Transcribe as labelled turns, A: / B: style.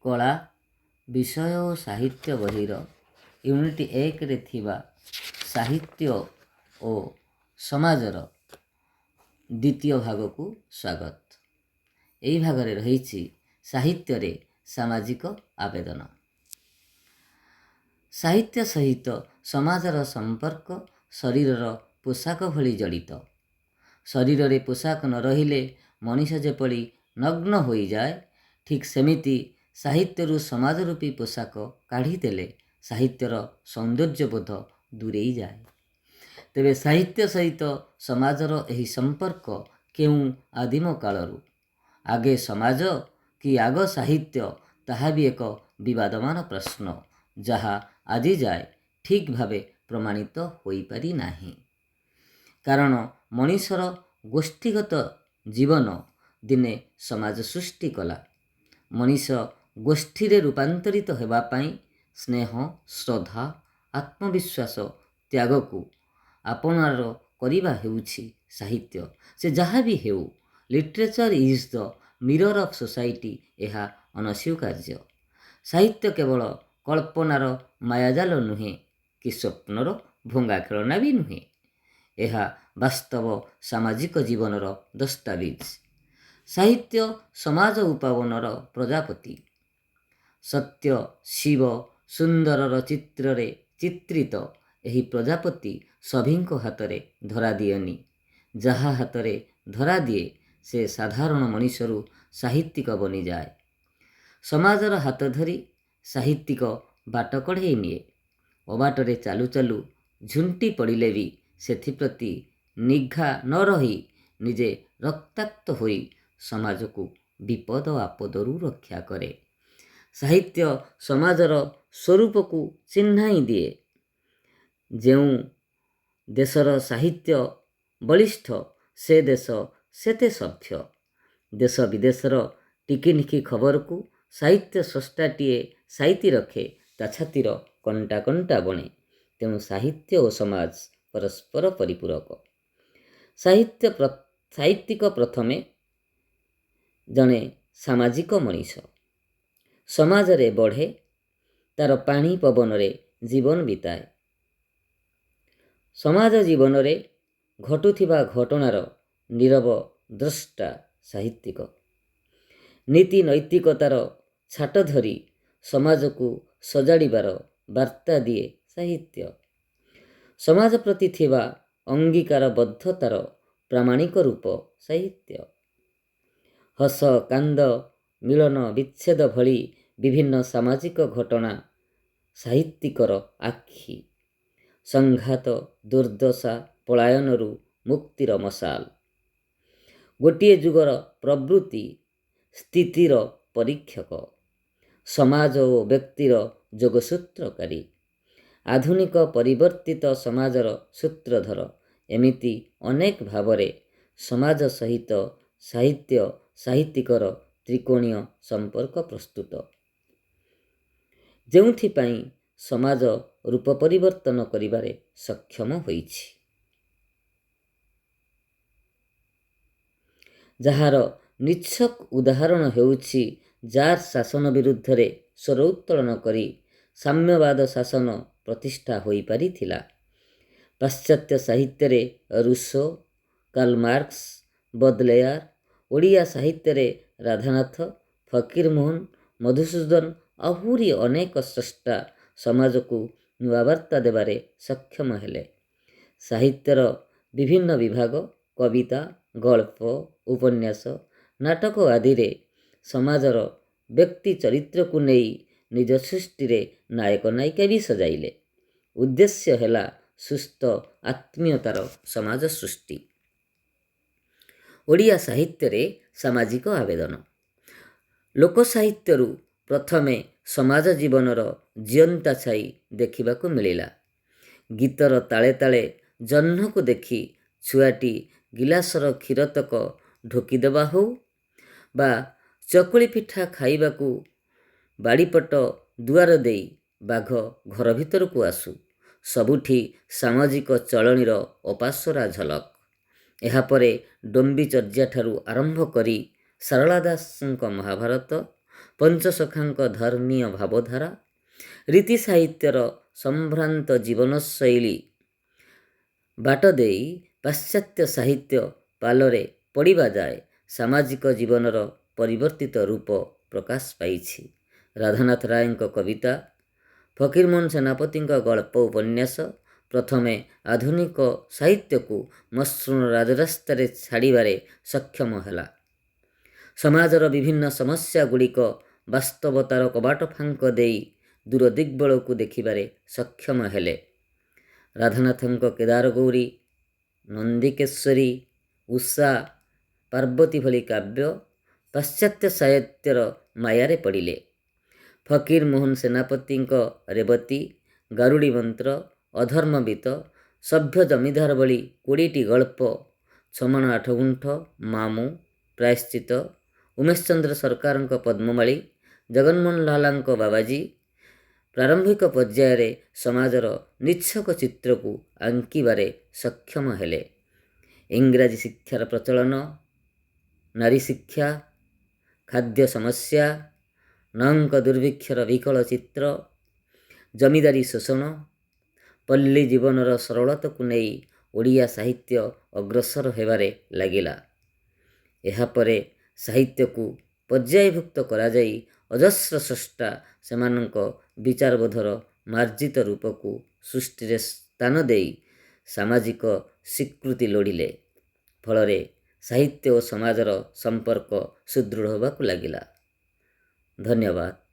A: କଳା ବିଷୟ ଓ ସାହିତ୍ୟ ବହିର ୟୁନିଟ୍ 1ରେ ଥିବା ସାହିତ୍ୟ ଓ ସମାଜର ଦ୍ୱିତୀୟ ଭାଗକୁ ସ୍ୱାଗତ। ଏହି ଭାଗରେ ରହିଛି ସାହିତ୍ୟରେ ସାମାଜିକ ଆବେଦନ। ସାହିତ୍ୟ ସହିତ ସମାଜର ସମ୍ପର୍କ ଶରୀରର ପୋଷାକ ଭଳି ଜଡ଼ିତ। ଶରୀରରେ ପୋଷାକ ନ ରହିଲେ ମଣିଷ ଯେପରି ନଗ୍ନ ହୋଇଯାଏ, ଠିକ୍ ସେମିତି ସାହିତ୍ୟରୁ ସମାଜ ରୂପୀ ପୋଷାକ କାଢ଼ିଦେଲେ ସାହିତ୍ୟର ସୌନ୍ଦର୍ଯ୍ୟବୋଧ ଦୂରେଇ ଯାଏ। ତେବେ ସାହିତ୍ୟ ସହିତ ସମାଜର ଏହି ସମ୍ପର୍କ କେଉଁ ଆଦିମ କାଳରୁ? ଆଗେ ସମାଜ କି ଆଗ ସାହିତ୍ୟ, ତାହା ବି ଏକ ବିବାଦମାନ ପ୍ରଶ୍ନ, ଯାହା ଆଜି ଯାଏ ଠିକ୍ ଭାବେ ପ୍ରମାଣିତ ହୋଇପାରି ନାହିଁ। କାରଣ ମଣିଷର ଗୋଷ୍ଠୀଗତ ଜୀବନ ଦିନେ ସମାଜ ସୃଷ୍ଟି କଲା। ମଣିଷ ଗୋଷ୍ଠୀରେ ରୂପାନ୍ତରିତ ହେବା ପାଇଁ ସ୍ନେହ, ଶ୍ରଦ୍ଧା, ଆତ୍ମବିଶ୍ୱାସ ତ୍ୟାଗକୁ ଆପଣାର କରିବା ହେଉଛି ସାହିତ୍ୟ। ସେ ଯାହା ବି ହେଉ, literature is the mirror of society, ଏହା ଅନସ୍ୱୀକାର୍ଯ୍ୟ। ସାହିତ୍ୟ କେବଳ କଳ୍ପନାର ମାୟାଜାଲ ନୁହେଁ କି ସ୍ୱପ୍ନର ଭଙ୍ଗା ଖେଳନା ବି ନୁହେଁ। ଏହା ବାସ୍ତବ ସାମାଜିକ ଜୀବନର ଦସ୍ତାବିଜ। ସାହିତ୍ୟ ସମାଜ ଉପାବନର ପ୍ରଜାପତି। ସତ୍ୟ, ଶିବ, ସୁନ୍ଦରର ଚିତ୍ରରେ ଚିତ୍ରିତ ଏହି ପ୍ରଜାପତି ସଭିଙ୍କ ହାତରେ ଧରା ଦିଏନି। ଯାହା ହାତରେ ଧରା ଦିଏ, ସେ ସାଧାରଣ ମଣିଷରୁ ସାହିତ୍ୟିକ ବନିଯାଏ। ସମାଜର ହାତ ଧରି ସାହିତ୍ୟିକ ବାଟ କଢ଼େଇ ନିଏ। ଅବାଟରେ ଚାଲୁ ଚାଲୁ ଝୁଣ୍ଟି ପଡ଼ିଲେ ବି ସେଥିପ୍ରତି ନିଘା ନ ରହି ନିଜେ ରକ୍ତାକ୍ତ ହୋଇ ସମାଜକୁ ବିପଦ ଆପଦରୁ ରକ୍ଷା କରେ। ସାହିତ୍ୟ ସମାଜର ସ୍ୱରୂପକୁ ଚିହ୍ନାଇ ଦିଏ। ଯେଉଁ ଦେଶର ସାହିତ୍ୟ ବଳିଷ୍ଠ, ସେ ଦେଶ ସେତେ ସଭ୍ୟ। ଦେଶ ବିଦେଶର ଟିକିନିଖି ଖବରକୁ ସାହିତ୍ୟ ସ୍ରଷ୍ଟାଟିଏ ସାଇତି ରଖେ, ତା ଛାତିର କଣ୍ଟା କଣ୍ଟା ବଣେ। ତେଣୁ ସାହିତ୍ୟ ଓ ସମାଜ ପରସ୍ପର ପରିପୂରକ। ସାହିତ୍ୟିକ ପ୍ରଥମେ ଜଣେ ସାମାଜିକ ମଣିଷ। ସମାଜରେ ବଢ଼େ, ତାର ପାଣି ପବନରେ ଜୀବନ ବିତାଏ। ସମାଜ ଜୀବନରେ ଘଟୁଥିବା ଘଟଣାର ନୀରବ ଦ୍ରଷ୍ଟା ସାହିତ୍ୟିକ। ନୀତି ନୈତିକତାର ଛାଟ ଧରି ସମାଜକୁ ସଜାଡ଼ିବାର ବାର୍ତ୍ତା ଦିଏ ସାହିତ୍ୟ। ସମାଜ ପ୍ରତି ଥିବା ଅଙ୍ଗୀକାରବଦ୍ଧତାର ପ୍ରାମାଣିକ ରୂପ ସାହିତ୍ୟ। ହସ, କାନ୍ଦ, ମିଳନ ବିଚ୍ଛେଦ ଭଳି ବିଭିନ୍ନ ସାମାଜିକ ଘଟଣା ସାହିତ୍ୟିକର ଆଖି। ସଂଘାତ, ଦୁର୍ଦ୍ଦଶା, ପଳାୟନରୁ ମୁକ୍ତିର ମଶାଲ। ଗୋଟିଏ ଯୁଗର ପ୍ରବୃତ୍ତି ସ୍ଥିତିର ପରୀକ୍ଷକ। ସମାଜ ଓ ବ୍ୟକ୍ତିର ଯୋଗସୂତ୍ରକାରୀ। ଆଧୁନିକ ପରିବର୍ତ୍ତିତ ସମାଜର ସୂତ୍ରଧର। ଏମିତି ଅନେକ ଭାବରେ ସମାଜ ସହିତ ସାହିତ୍ୟ ସାହିତ୍ୟିକର ତ୍ରିକୋଣୀୟ ସମ୍ପର୍କ ପ୍ରସ୍ତୁତ। ଯେଉଁଥିପାଇଁ ସମାଜ ରୂପ ପରିବର୍ତ୍ତନ କରିବାରେ ସକ୍ଷମ ହୋଇଛି। ଯାହାର ନିଚ୍ଛକ ଉଦାହରଣ ହେଉଛି ଜାର୍ ଶାସନ ବିରୁଦ୍ଧରେ ସ୍ୱର ଉତ୍ତୋଳନ କରି ସାମ୍ୟବାଦ ଶାସନ ପ୍ରତିଷ୍ଠା ହୋଇପାରିଥିଲା। ପାଶ୍ଚାତ୍ୟ ସାହିତ୍ୟରେ ରୁସୋ, କାର୍ଲମାର୍କସ, ବଦଲେୟାର, ଓଡ଼ିଆ ସାହିତ୍ୟରେ ରାଧାନାଥ, ଫକୀରମୋହନ, ମଧୁସୂଦନ, ଆହୁରି ଅନେକ ସ୍ରଷ୍ଟା ସମାଜକୁ ନୂଆ ବାର୍ତ୍ତା ଦେବାରେ ସକ୍ଷମ ହେଲେ। ସାହିତ୍ୟର ବିଭିନ୍ନ ବିଭାଗ, କବିତା, ଗଳ୍ପ, ଉପନ୍ୟାସ, ନାଟକ ଆଦିରେ ସମାଜର ବ୍ୟକ୍ତି ଚରିତ୍ରକୁ ନେଇ ନିଜ ସୃଷ୍ଟିରେ ନାୟକ ନାୟିକା ବି ସଜାଇଲେ। ଉଦ୍ଦେଶ୍ୟ ହେଲା ସୁସ୍ଥ ଆତ୍ମୀୟତାର ସମାଜ ସୃଷ୍ଟି। ଓଡ଼ିଆ ସାହିତ୍ୟରେ ସାମାଜିକ ଆବେଦନ। ଲୋକସାହିତ୍ୟରୁ ପ୍ରଥମେ ସମାଜ ଜୀବନର ଜିଅନ୍ତା ଛାଇ ଦେଖିବାକୁ ମିଳିଲା। ଗୀତର ତାଳେ ତାଳେ ଜହ୍ନକୁ ଦେଖି ଛୁଆଟି ଗିଲାସର କ୍ଷୀରତକ ଢୋକିଦେବା ହେଉ, ବା ଚକୁଳି ପିଠା ଖାଇବାକୁ ବାଡ଼ିପଟ ଦୁଆର ଦେଇ ବାଘ ଘର ଭିତରକୁ ଆସୁ, ସବୁଠି ସାମାଜିକ ଚଳଣିର ଅପାସରା ଝଲକ। ଏହାପରେ ଡମ୍ବିଚର୍ଯ୍ୟାଠାରୁ ଆରମ୍ଭ କରି ଶାରଳା ଦାସଙ୍କ ମହାଭାରତ, ପଞ୍ଚସଖାଙ୍କ ଧର୍ମୀୟ ଭାବଧାରା, ରୀତି ସାହିତ୍ୟର ସମ୍ଭ୍ରାନ୍ତ ଜୀବନଶୈଳୀ ବାଟ ଦେଇ ପାଶ୍ଚାତ୍ୟ ସାହିତ୍ୟ ପାଲରେ ପଡ଼ିବା ଯାଏ ସାମାଜିକ ଜୀବନର ପରିବର୍ତ୍ତିତ ରୂପ ପ୍ରକାଶ ପାଇଛି। ରାଧାନାଥ ରାୟଙ୍କ କବିତା, ଫକୀରମୋହନ ସେନାପତିଙ୍କ ଗଳ୍ପ ଉପନ୍ୟାସ ପ୍ରଥମେ ଆଧୁନିକ ସାହିତ୍ୟକୁ ମସୃଣ ରାଜରାସ୍ତାରେ ଛାଡ଼ିବାରେ ସକ୍ଷମ ହେଲା। ସମାଜର ବିଭିନ୍ନ ସମସ୍ୟା ଗୁଡ଼ିକ ବାସ୍ତବତାର କବାଟ ଫାଙ୍କ ଦେଇ ଦୂର ଦିଗ୍ବଳକୁ ଦେଖିବାରେ ସକ୍ଷମ ହେଲେ। ରାଧାନାଥଙ୍କ କେଦାରଗୌରୀ, ନନ୍ଦିକେଶ୍ୱରୀ, ଉଷା, ପାର୍ବତୀ ଭଳି କାବ୍ୟ ପାଶ୍ଚାତ୍ୟ ସାହିତ୍ୟର ମାୟାରେ ପଡ଼ିଲେ। ଫକୀର ମୋହନ ସେନାପତିଙ୍କ ରେବତୀ, ଗାରୁଡ଼ି ମନ୍ତ୍ର, ଅଧର୍ମବୀତ, ସଭ୍ୟ ଜମିଦାର ଭଳି 20ଟି ଗଳ୍ପ, ଛମାଣ ଆଠଗୁଣ୍ଠ, ମାମୁଁ, ପ୍ରାୟଶ୍ଚିତ, ଉମେଶ ଚନ୍ଦ୍ର ସରକାରଙ୍କ ପଦ୍ମମାଳୀ, ଜଗନ୍ମୋହନ ଲାଲାଙ୍କ ବାବାଜୀ ପ୍ରାରମ୍ଭିକ ପର୍ଯ୍ୟାୟରେ ସମାଜର ନିଚ୍ଛକ ଚିତ୍ରକୁ ଆଙ୍କିବାରେ ସକ୍ଷମ ହେଲେ। ଇଂରାଜୀ ଶିକ୍ଷାର ପ୍ରଚଳନ, ନାରୀ ଶିକ୍ଷା, ଖାଦ୍ୟ ସମସ୍ୟା, ନଙ୍କ ଦୁର୍ଭିକ୍ଷର ବିକଳ ଚିତ୍ର, ଜମିଦାରୀ ଶୋଷଣ, ପଲ୍ଲୀ ଜୀବନର ସରଳତାକୁ ନେଇ ଓଡ଼ିଆ ସାହିତ୍ୟ ଅଗ୍ରସର ହେବାରେ ଲାଗିଲା। ଏହାପରେ ସାହିତ୍ୟକୁ ପର୍ଯ୍ୟାୟଭୁକ୍ତ କରାଯାଇ ଅଜସ୍ର ସ୍ରଷ୍ଟା ସେମାନଙ୍କ ବିଚାରବୋଧର ମାର୍ଜିତ ରୂପକୁ ସୃଷ୍ଟିରେ ସ୍ଥାନ ଦେଇ ସାମାଜିକ ସ୍ୱୀକୃତି ଲୋଡ଼ିଲେ। ଫଳରେ ସାହିତ୍ୟ ଓ ସମାଜର ସମ୍ପର୍କ ସୁଦୃଢ଼ ହେବାକୁ ଲାଗିଲା। ଧନ୍ୟବାଦ।